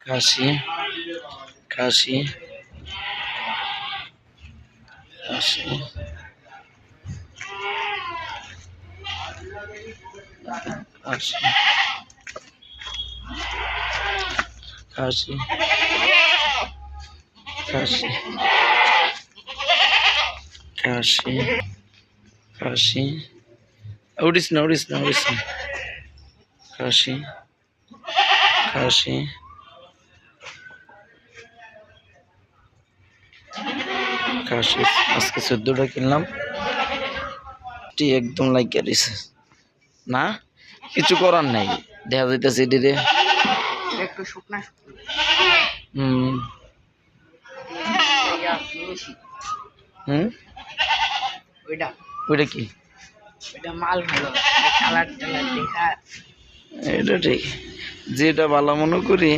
কাশি কাশি কাশি কাশি কাশি কাশি কাশি কাশি উড়িস না কাশি কাশি কাশি আজকে 14টা কিনলাম একদম লাগিয়ে দিছে না কিছু করার নাই দেখা যাইতেছে এটিরে একটু শুকনা ওইটা কি মাল ভালো কালার টালার দেখা এটা ঠিক যেটা ভালো মনে করি